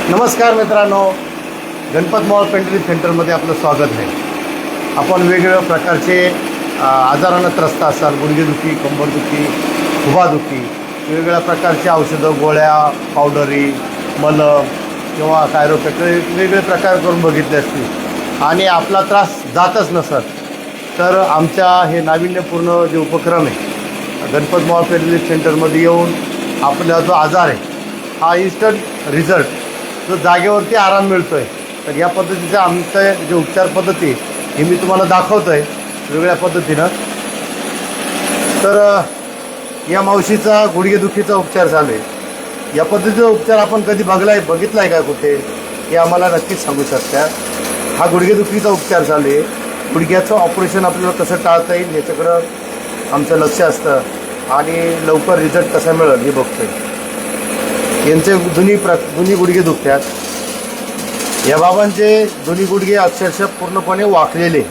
नमस्कार मित्रांनो, Ganpat mall pain सेंटरमध्ये आपलं स्वागत आहे. आपण वेगवेगळ्या प्रकारचे आजारानं त्रस्त असतात. गुडघेदुखी, कंबरदुखी, उभादुखी, वेगवेगळ्या प्रकारचे औषधं, गोळ्या, पावडरी, मलम किंवा कायरोपॅक्टर वेगवेगळे प्रकार करून बघितले असतील आणि आपला त्रास जातच नसत तर आमच्या हे नाविन्यपूर्ण जे उपक्रम आहे गणपत मॉल पेन सेंटरमध्ये येऊन आपला जो आजार आहे हा इन्स्टंट रिझल्ट जो जागेवरती आराम मिळतो आहे. तर या पद्धतीचं आमचं जे उपचार पद्धती हे मी तुम्हाला दाखवतो आहे वेगवेगळ्या पद्धतीनं. तर या मावशीचा गुडघेदुखीचा उपचार चालू आहे. या पद्धतीचा उपचार आपण कधी बघितला आहे का कुठे हे आम्हाला नक्कीच सांगू शकता. हा गुडघेदुखीचा उपचार चालू आहे. गुडघ्याचं ऑपरेशन आपल्याला कसं टाळता येईल याच्याकडं आमचं लक्ष असतं आणि लवकर रिझल्ट कसा मिळेल हे बघतो आहे. यांचे दोन्ही गुडघे दुखतात. या बाबांचे दोन्ही गुडघे अक्षरशः पूर्णपणे वाकलेले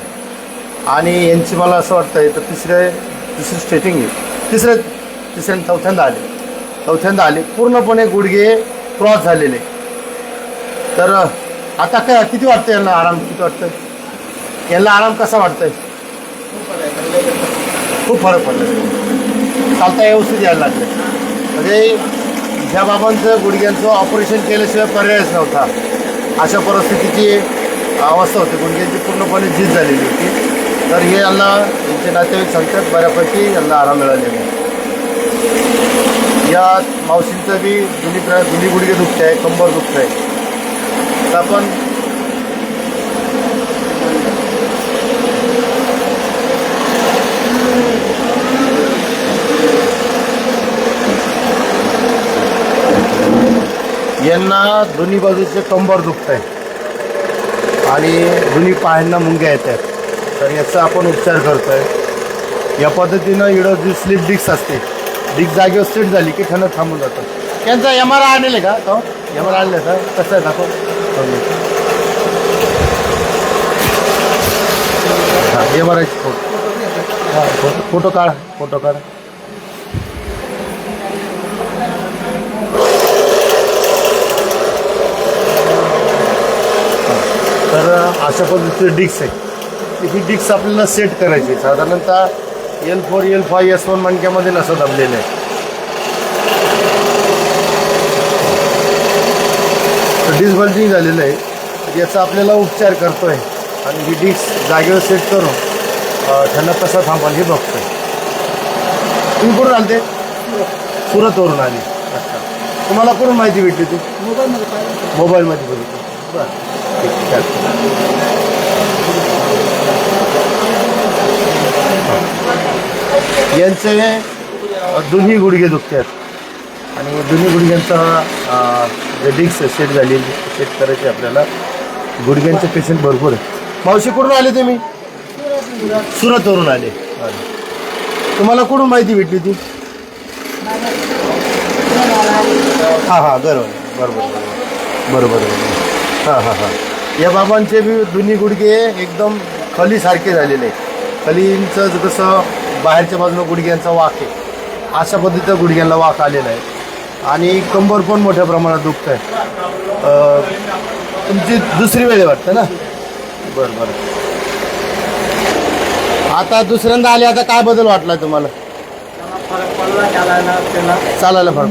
आणि यांची मला असं वाटतं आहे तर तिसरी स्टेटिंग आहे. चौथ्यांदा आले पूर्णपणे गुडघे क्रॉस झालेले. तर आता काय किती वाटतं यांना आराम, किती वाटतं यांना आराम कसा वाटतंय? खूप फरक पडला. चालता व्यवस्थित यायला लागले. म्हणजे ज्या बाबांचं गुडघ्यांचं ऑपरेशन केल्याशिवाय पर्यायच नव्हता अशा परिस्थितीची अवस्था होती. गुडघ्यांची पूर्णपणे झीज झालेली होती. तर हे यांना त्यांचे नातेवाईक सांगतात बऱ्यापैकी यांना आराम मिळालेला आहे. या मावशींचं बी दोन्ही गुडघे दुखत आहे, कंबर दुखत आहे. तर आपण यांना दोन्ही बाजूचे कंबर दुखत आहे आणि दोन्ही पायांना मुंग्या येत आहेत. तर याचा आपण उपचार करतो आहे. या पद्धतीनं इकडं जी स्लिप डिस्क असते, डिस्क जागेवर सेट झाली की ठणं थांबून जातं. त्यांचा MRI आणले का? तो MRI आणले का? कसं आहे दाखव. हां, MRI फोटो काढ. तर अशा पद्धतीची डिस्क आहे. ही डिस्क आपल्याला सेट करायची. साधारणतः L4, L5, S1 मणक्यामध्ये नसं दबलेलं आहे. तर डिस्क बल्जिंग झालेलं आहे. याचा आपल्याला उपचार करतो आहे आणि ही डिस्क जागेवर सेट करून त्यांना कसा थांबल हे बघतोय. तुम्ही कुठून आले? ते सुरतवरून आली. अच्छा, तुम्हाला कुठून माहिती भेटली? ती मोबाईलमध्ये बघितली. बरं, यांचे दोन्ही गुडघे दुखतात आणि दोन्ही गुडघ्यांचा जे डिस्क सेट झाली सेट करायची आपल्याला. गुडघ्यांचे पेशंट भरपूर आहे. मावशी कुठून आले तुम्ही? सुरतवरून आले. तुम्हाला कुठून माहिती भेटली ती? हां बरोबर. हां. या बाबांचे बी दोन्ही गुडघे एकदम खलीसारखे झालेले. खलींचं जसं बाहेरच्या बाजूला गुडघ्यांचा वाक आहे अशा पद्धतीचा गुडघ्यांना वाक आलेला आहे आणि कंबर पण मोठ्या प्रमाणात दुखत आहे. तुमची दुसरी वेळ वाटतं ना? बरं. आता दुसऱ्यांदा आले, आता काय बदल वाटला तुम्हाला? चालायला फरक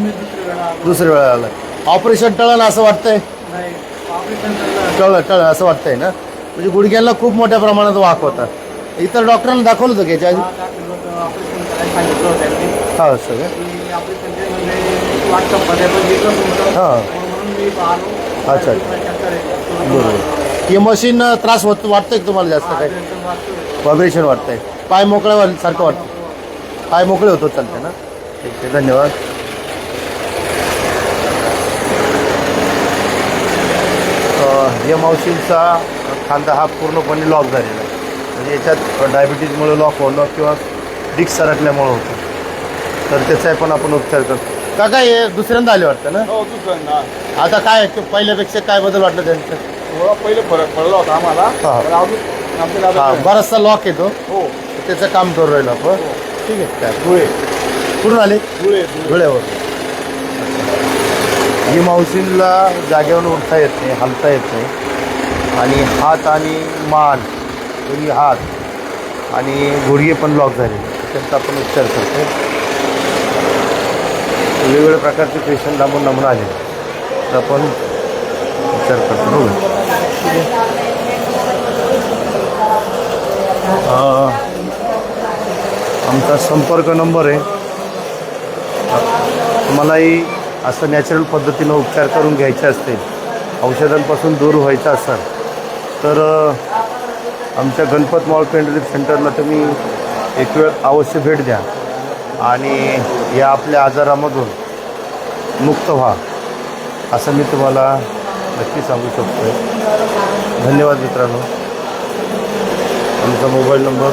दुसरी वेळा आला. ऑपरेशन टळलं असं वाटतंय? टळलं असं वाटतंय ना? म्हणजे गुडघ्यांना खूप मोठ्या प्रमाणात वाक होता. इतर डॉक्टरांना दाखवलं होतं की याच्या आधी? हां सगळं हां. अच्छा बरोबर. हे मशीन त्रास वाटतंय का तुम्हाला जास्त? काय व्हायब्रेशन वाटतंय? पाय मोकळ्यासारखं वाटतं? पाय मोकळे होतो चालते ना? ठीक आहे, धन्यवाद. या मावशींचा खांदा हा पूर्णपणे लॉक झालेला आहे. म्हणजे याच्यात डायबिटीजमुळे लॉक होणं किंवा डिस्क सरकल्यामुळं होतं. तर त्याचा पण आपण उपचार करतो. काका हे दुसऱ्यांदा आले वाटतं ना? हो, दुसऱ्यांदा. आता काय पहिल्यापेक्षा काय बदल वाटलं त्यांचं? थोडा पहिले फरक पडला होता आम्हाला. हां, बराचसा लॉक येतो. हो, त्याचं काम करू राहिलो आपण. ठीक आहे. काय धुळे कुठून आले? धुळे धुळ्यावर. जी मावशींना जागेवर उठता येत नाही, हलता येत नाही आणि हात आणि मान दोन्ही हात आणि गुडघे पण ब्लॉक झाले, त्यांचा आपण उपचार करतो. वेगवेगळ्या प्रकारचे पेशंट लांबून आले तर आपण उपचार करतो. बघू आमचा संपर्क नंबर आहे. तुम्हालाही असं नॅचरल पद्धतीनं उपचार करून घ्यायचे असतील, औषधांपासून दूर व्हायचं असेल तर आमच्या गणपत मॉल पेन रिलीफ सेंटरला तुम्ही एक वेळ अवश्य भेट द्या आणि या आपल्या आजारामधून मुक्त व्हा असं मी तुम्हाला नक्की सांगू शकतो. धन्यवाद मित्रांनो. आमचा मोबाईल नंबर